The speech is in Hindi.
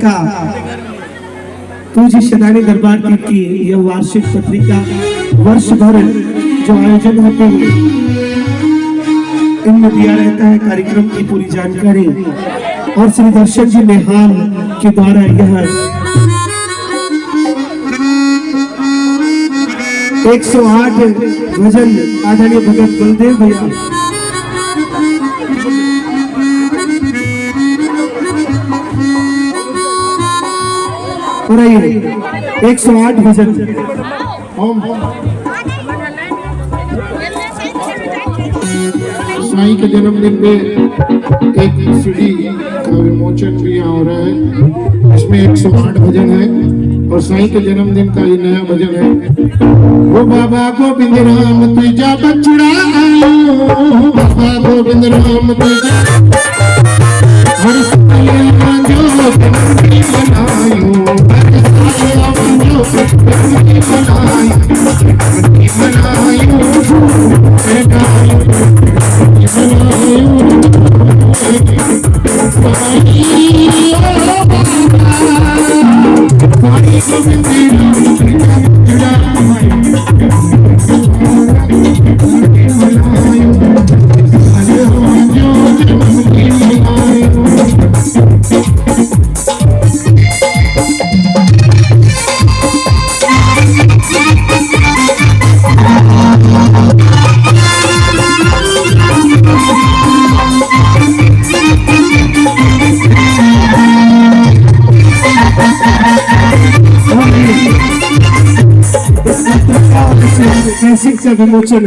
पत्रिका तुझी शनानी दरबार की यह वार्षिक पत्रिका वर्ष भर जो आयोजन होते हैं इनमें दिया रहता है कार्यक्रम की पूरी जानकारी। और श्री दर्शन जी नेहाल के द्वारा यह 108 भजन आदरणीय भगत बलदेव भैया और 108 भजन साईं के जन्मदिन पे एक सीडी का विमोचन भी यहाँ हो रहा है। इसमें 108 भजन है और साईं के जन्मदिन का ये नया भजन है। वो बाबा गोविंद राम तुझा बछड़ा आयो, बाबा गोविंद राम तुझा हर साले जो बनायो, हर साले जो का विमोचन